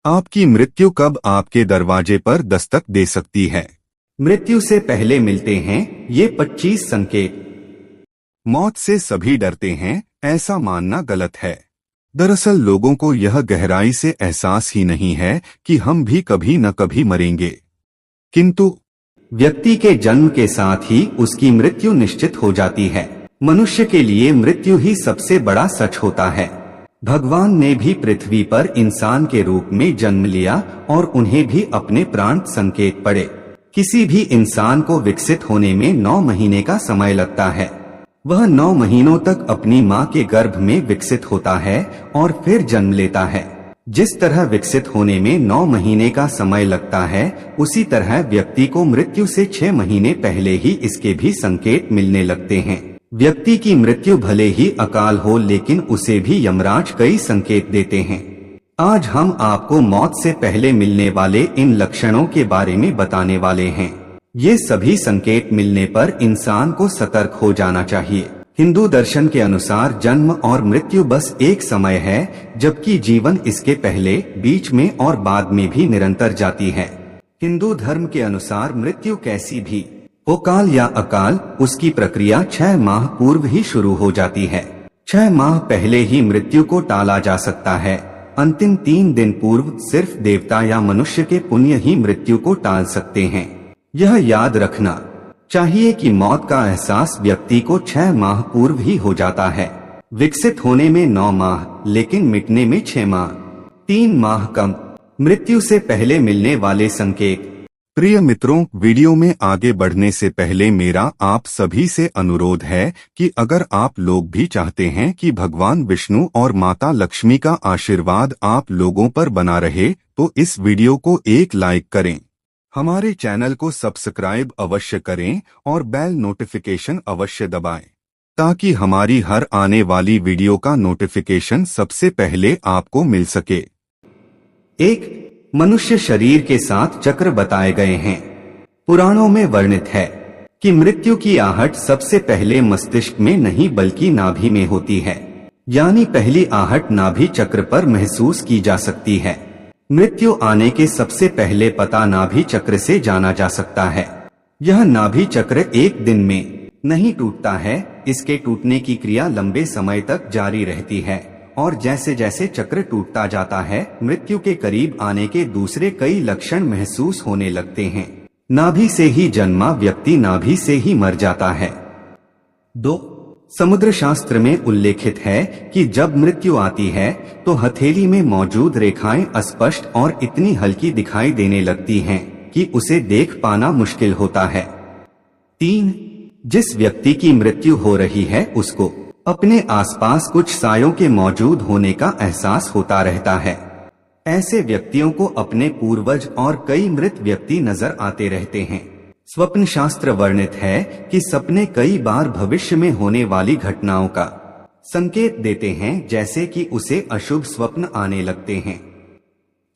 आपकी मृत्यु कब आपके दरवाजे पर दस्तक दे सकती है? मृत्यु से पहले मिलते हैं ये 25 संकेत। मौत से सभी डरते हैं, ऐसा मानना गलत है। दरअसल लोगों को यह गहराई से एहसास ही नहीं है कि हम भी कभी न कभी मरेंगे। किंतु व्यक्ति के जन्म के साथ ही उसकी मृत्यु निश्चित हो जाती है। मनुष्य के लिए मृत्यु ही सबसे बड़ा सच होता है। भगवान ने भी पृथ्वी पर इंसान के रूप में जन्म लिया और उन्हें भी अपने प्राण संकेत पड़े। किसी भी इंसान को विकसित होने में 9 महीने का समय लगता है। वह 9 महीनों तक अपनी माँ के गर्भ में विकसित होता है और फिर जन्म लेता है। जिस तरह विकसित होने में 9 महीने का समय लगता है, उसी तरह व्यक्ति को मृत्यु से 6 महीने पहले ही इसके भी संकेत मिलने लगते हैं। व्यक्ति की मृत्यु भले ही अकाल हो, लेकिन उसे भी यमराज कई संकेत देते हैं। आज हम आपको मौत से पहले मिलने वाले इन लक्षणों के बारे में बताने वाले हैं। ये सभी संकेत मिलने पर इंसान को सतर्क हो जाना चाहिए। हिंदू दर्शन के अनुसार जन्म और मृत्यु बस एक समय है, जबकि जीवन इसके पहले, बीच में और बाद में भी निरंतर जाती है। हिंदू धर्म के अनुसार मृत्यु कैसी भी हो, काल या अकाल, उसकी प्रक्रिया 6 माह पूर्व ही शुरू हो जाती है। 6 माह पहले ही मृत्यु को टाला जा सकता है। अंतिम 3 दिन पूर्व सिर्फ देवता या मनुष्य के पुण्य ही मृत्यु को टाल सकते हैं। यह याद रखना चाहिए कि मौत का एहसास व्यक्ति को 6 माह पूर्व ही हो जाता है। विकसित होने में 9 माह, लेकिन मिटने में 6 माह, 3 माह कम। मृत्यु से पहले मिलने वाले संकेत। प्रिय मित्रों, वीडियो में आगे बढ़ने से पहले मेरा आप सभी से अनुरोध है कि अगर आप लोग भी चाहते हैं कि भगवान विष्णु और माता लक्ष्मी का आशीर्वाद आप लोगों पर बना रहे, तो इस वीडियो को एक लाइक करें, हमारे चैनल को सब्सक्राइब अवश्य करें और बेल नोटिफिकेशन अवश्य दबाएं, ताकि हमारी हर आने वाली वीडियो का नोटिफिकेशन सबसे पहले आपको मिल सके। एक मनुष्य शरीर के 7 चक्र बताए गए हैं। पुराणों में वर्णित है कि मृत्यु की आहट सबसे पहले मस्तिष्क में नहीं बल्कि नाभि में होती है, यानी पहली आहट नाभि चक्र पर महसूस की जा सकती है। मृत्यु आने के सबसे पहले पता नाभि चक्र से जाना जा सकता है। यह नाभि चक्र एक दिन में नहीं टूटता है, इसके टूटने की क्रिया लंबे समय तक जारी रहती है और जैसे जैसे चक्र टूटता जाता है, मृत्यु के करीब आने के दूसरे कई लक्षण महसूस होने लगते हैं। नाभि से ही जन्मा व्यक्ति नाभि से ही मर जाता है। 2. समुद्र शास्त्र में उल्लेखित है कि जब मृत्यु आती है तो हथेली में मौजूद रेखाएं अस्पष्ट और इतनी हल्की दिखाई देने लगती हैं कि उसे देख पाना मुश्किल होता है। 3. जिस व्यक्ति की मृत्यु हो रही है उसको अपने आसपास कुछ सायों के मौजूद होने का एहसास होता रहता है। ऐसे व्यक्तियों को अपने पूर्वज और कई मृत व्यक्ति नजर आते रहते हैं। स्वप्न शास्त्र वर्णित है कि सपने कई बार भविष्य में होने वाली घटनाओं का संकेत देते हैं, जैसे कि उसे अशुभ स्वप्न आने लगते हैं।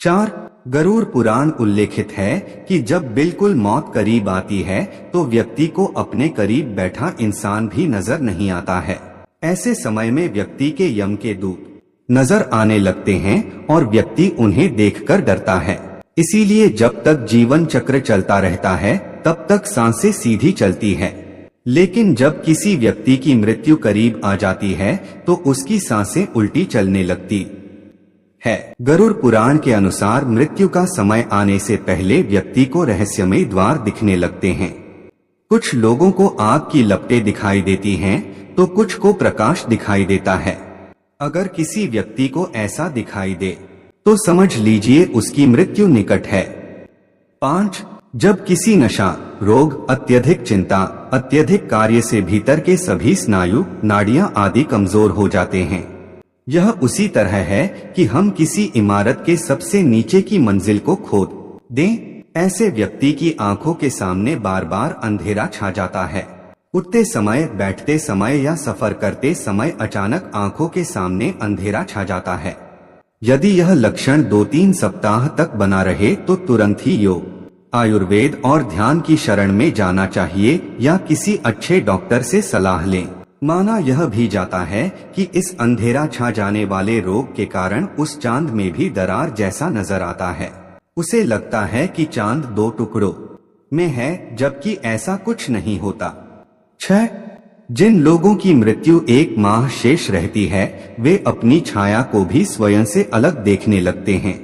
4. गरुड़ पुराण उल्लेखित है कि जब बिल्कुल मौत करीब आती है तो व्यक्ति को अपने करीब बैठा इंसान भी नजर नहीं आता है। ऐसे समय में व्यक्ति के यम के दूत नजर आने लगते हैं और व्यक्ति उन्हें देखकर डरता है। इसीलिए जब तक जीवन चक्र चलता रहता है तब तक सांसें सीधी चलती है, लेकिन जब किसी व्यक्ति की मृत्यु करीब आ जाती है तो उसकी सांसें उल्टी चलने लगती है। गरुड़ पुराण के अनुसार मृत्यु का समय आने से पहले व्यक्ति को रहस्यमय द्वार दिखने लगते हैं। कुछ लोगों को आग की लपटें दिखाई देती हैं तो कुछ को प्रकाश दिखाई देता है। अगर किसी व्यक्ति को ऐसा दिखाई दे तो समझ लीजिए उसकी मृत्यु निकट है। 5. जब किसी नशा, रोग, अत्यधिक चिंता, अत्यधिक कार्य से भीतर के सभी स्नायु, नाड़ियां आदि कमजोर हो जाते हैं। यह उसी तरह है कि हम किसी इमारत के सबसे नीचे की मंजिल को खोद दें। ऐसे व्यक्ति की आंखों के सामने बार बार अंधेरा छा जाता है। उठते समय, बैठते समय या सफर करते समय अचानक आंखों के सामने अंधेरा छा जाता है। यदि यह लक्षण 2-3 सप्ताह तक बना रहे तो तुरंत ही योग, आयुर्वेद और ध्यान की शरण में जाना चाहिए या किसी अच्छे डॉक्टर से सलाह लें। माना यह भी जाता है कि इस अंधेरा छा जाने वाले रोग के कारण उस चांद में भी दरार जैसा नजर आता है। उसे लगता है कि चांद 2 टुकड़ों में है, जबकि ऐसा कुछ नहीं होता। 6. जिन लोगों की मृत्यु 1 माह शेष रहती है, वे अपनी छाया को भी स्वयं से अलग देखने लगते हैं।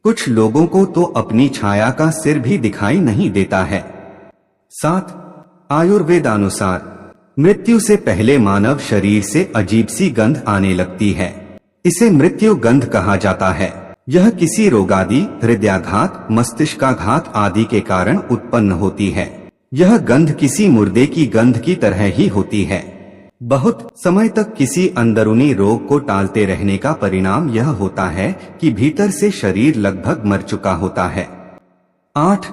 कुछ लोगों को तो अपनी छाया का सिर भी दिखाई नहीं देता है। 7. आयुर्वेदानुसार मृत्यु से पहले मानव शरीर से अजीब सी गंध आने लगती है। इसे मृत्यु गंध कहा जाता है। यह किसी रोगादि, हृदयाघात, मस्तिष्काघात आदि के कारण उत्पन्न होती है। यह गंध किसी मुर्दे की गंध की तरह ही होती है। बहुत समय तक किसी अंदरूनी रोग को टालते रहने का परिणाम यह होता है कि भीतर से शरीर लगभग मर चुका होता है। 8.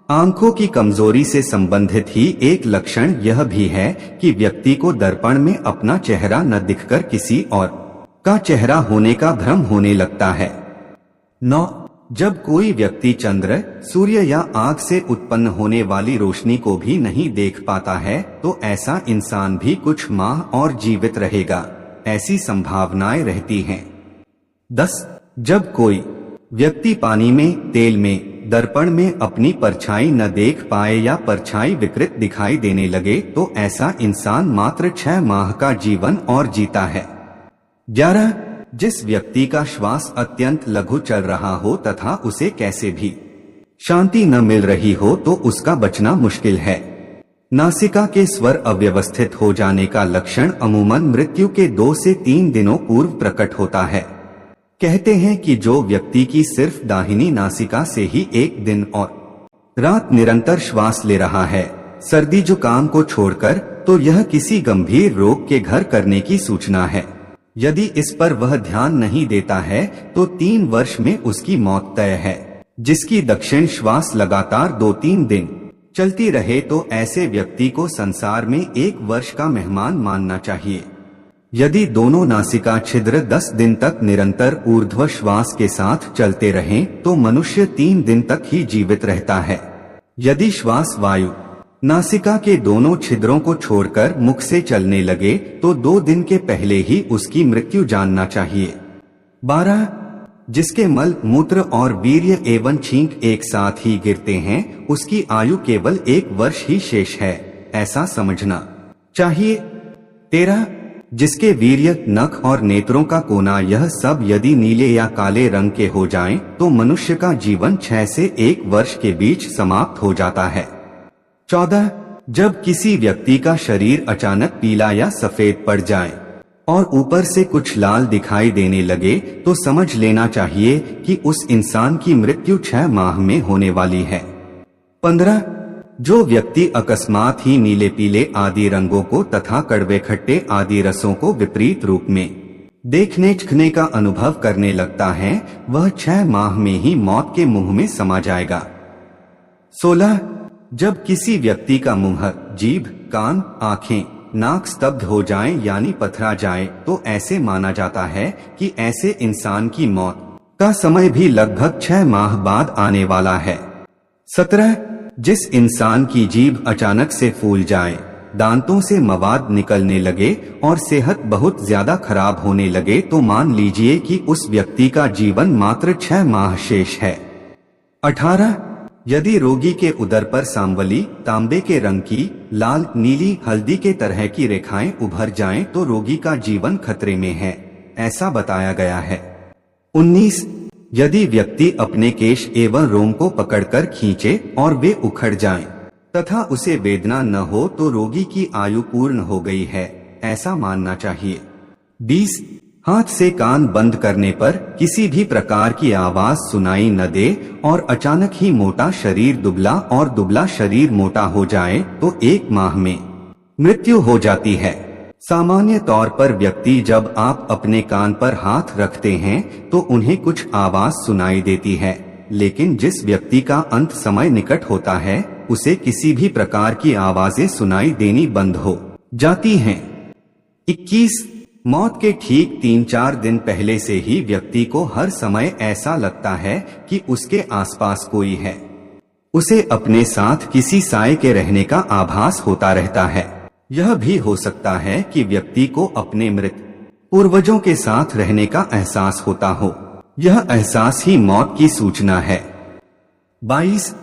आंखों की कमजोरी से संबंधित ही एक लक्षण यह भी है कि व्यक्ति को दर्पण में अपना चेहरा न दिखकर किसी और का चेहरा होने का भ्रम होने लगता है। 9. जब कोई व्यक्ति चंद्र, सूर्य या आग से उत्पन्न होने वाली रोशनी को भी नहीं देख पाता है, तो ऐसा इंसान भी कुछ माह और जीवित रहेगा, ऐसी संभावनाएं रहती हैं। 10. जब कोई व्यक्ति पानी में, तेल में, दर्पण में अपनी परछाई न देख पाए या परछाई विकृत दिखाई देने लगे, तो ऐसा इंसान मात्र 6 माह का जीवन और जीता है। 11. जिस व्यक्ति का श्वास अत्यंत लघु चल रहा हो तथा उसे कैसे भी शांति न मिल रही हो, तो उसका बचना मुश्किल है। नासिका के स्वर अव्यवस्थित हो जाने का लक्षण अमूमन मृत्यु के 2 से 3 दिनों पूर्व प्रकट होता है। कहते हैं कि जो व्यक्ति की सिर्फ दाहिनी नासिका से ही 1 दिन और रात निरंतर श्वास ले रहा है, सर्दी जुकाम को छोड़कर, तो यह किसी गंभीर रोग के घर करने की सूचना है। यदि इस पर वह ध्यान नहीं देता है तो 3 वर्ष में उसकी मौत तय है। जिसकी दक्षिण श्वास लगातार 2-3 दिन चलती रहे, तो ऐसे व्यक्ति को संसार में 1 वर्ष का मेहमान मानना चाहिए। यदि दोनों नासिका छिद्र 10 दिन तक निरंतर ऊर्ध्व श्वास के साथ चलते रहें, तो मनुष्य 3 दिन तक ही जीवित रहता है। यदि श्वास वायु नासिका के दोनों छिद्रों को छोड़कर मुख से चलने लगे, तो 2 दिन के पहले ही उसकी मृत्यु जानना चाहिए। 12. जिसके मल, मूत्र और वीर्य एवं छींक एक साथ ही गिरते हैं, उसकी आयु केवल 1 वर्ष ही शेष है, ऐसा समझना चाहिए। 13. जिसके वीर्य, नख और नेत्रों का कोना यह सब यदि नीले या काले रंग के हो जाएं, तो मनुष्य का जीवन 6 से 1 वर्ष के बीच समाप्त हो जाता है। 14. जब किसी व्यक्ति का शरीर अचानक पीला या सफेद पड़ जाए और ऊपर से कुछ लाल दिखाई देने लगे, तो समझ लेना चाहिए कि उस इंसान की मृत्यु 6 माह में होने वाली है। 15. जो व्यक्ति अकस्मात ही नीले पीले आदि रंगों को तथा कड़वे खट्टे आदि रसों को विपरीत रूप में देखने चखने का अनुभव करने लगता है, वह 6 माह में ही मौत के मुंह में समा जाएगा। 16. जब किसी व्यक्ति का मुंह, जीभ, कान, आंखें, नाक स्तब्ध हो जाएं यानी पथरा जाए, तो ऐसे माना जाता है कि ऐसे इंसान की मौत का समय भी लगभग 6 माह बाद आने वाला है। 17. जिस इंसान की जीभ अचानक से फूल जाए, दांतों से मवाद निकलने लगे और सेहत बहुत ज्यादा खराब होने लगे, तो मान लीजिए कि उस व्यक्ति का जीवन मात्र 6 माह शेष है। 18. यदि रोगी के उदर पर सांवली, तांबे के रंग की, लाल, नीली, हल्दी के तरह की रेखाएं उभर जाएं, तो रोगी का जीवन खतरे में है, ऐसा बताया गया है। 19. यदि व्यक्ति अपने केश एवं रोम को पकड़कर खींचे और वे उखड़ जाएं, तथा उसे वेदना न हो, तो रोगी की आयु पूर्ण हो गई है, ऐसा मानना चाहिए। 20. हाथ से कान बंद करने पर किसी भी प्रकार की आवाज सुनाई न दे और अचानक ही मोटा शरीर दुबला और दुबला शरीर मोटा हो जाए, तो 1 माह में मृत्यु हो जाती है। सामान्य तौर पर व्यक्ति जब आप अपने कान पर हाथ रखते हैं तो उन्हें कुछ आवाज सुनाई देती है, लेकिन जिस व्यक्ति का अंत समय निकट होता है, उसे किसी भी प्रकार की आवाजें सुनाई देनी बंद हो जाती हैं। 21. मौत के ठीक 3-4 दिन पहले से ही व्यक्ति को हर समय ऐसा लगता है कि उसके आसपास कोई है। उसे अपने साथ किसी साए के रहने का आभास होता रहता है। यह भी हो सकता है कि व्यक्ति को अपने मृत पूर्वजों के साथ रहने का एहसास होता हो। यह एहसास ही मौत की सूचना है। 22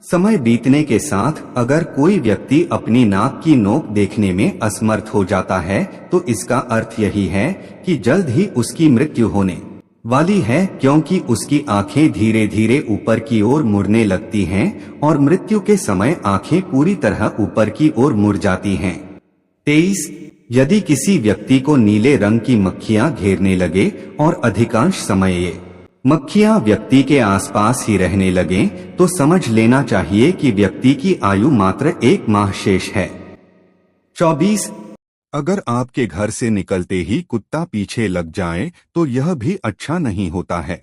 समय बीतने के साथ अगर कोई व्यक्ति अपनी नाक की नोक देखने में असमर्थ हो जाता है तो इसका अर्थ यही है कि जल्द ही उसकी मृत्यु होने वाली है, क्योंकि उसकी आंखें धीरे धीरे ऊपर की ओर मुड़ने लगती हैं और मृत्यु के समय आंखें पूरी तरह ऊपर की ओर मुड़ जाती हैं। 23 यदि किसी व्यक्ति को नीले रंग की मक्खियां घेरने लगे और अधिकांश समय ये मक्खियां व्यक्ति के आसपास ही रहने लगें, तो समझ लेना चाहिए कि व्यक्ति की आयु मात्र 1 माह शेष है। 24 अगर आपके घर से निकलते ही कुत्ता पीछे लग जाए तो यह भी अच्छा नहीं होता है।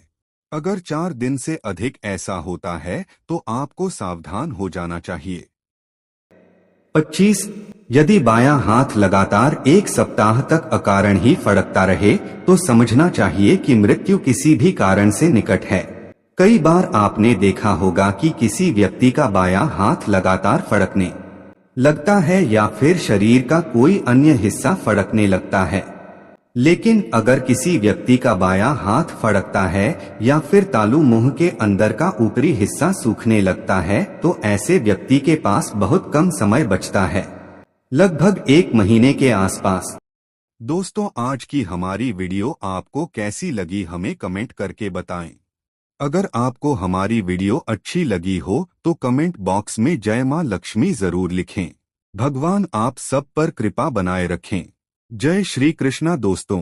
अगर 4 दिन से अधिक ऐसा होता है तो आपको सावधान हो जाना चाहिए। 25 यदि बायां हाथ लगातार 1 सप्ताह तक अकारण ही फड़कता रहे तो समझना चाहिए कि मृत्यु किसी भी कारण से निकट है। कई बार आपने देखा होगा कि किसी व्यक्ति का बायां हाथ लगातार फड़कने लगता है या फिर शरीर का कोई अन्य हिस्सा फड़कने लगता है, लेकिन अगर किसी व्यक्ति का बायां हाथ फड़कता है या फिर तालू मुंह के अंदर का ऊपरी हिस्सा सूखने लगता है तो ऐसे व्यक्ति के पास बहुत कम समय बचता है, लगभग 1 महीने के आसपास। दोस्तों, आज की हमारी वीडियो आपको कैसी लगी हमें कमेंट करके बताएं। अगर आपको हमारी वीडियो अच्छी लगी हो तो कमेंट बॉक्स में जय मां लक्ष्मी जरूर लिखें। भगवान आप सब पर कृपा बनाए रखें। जय श्री कृष्णा दोस्तों।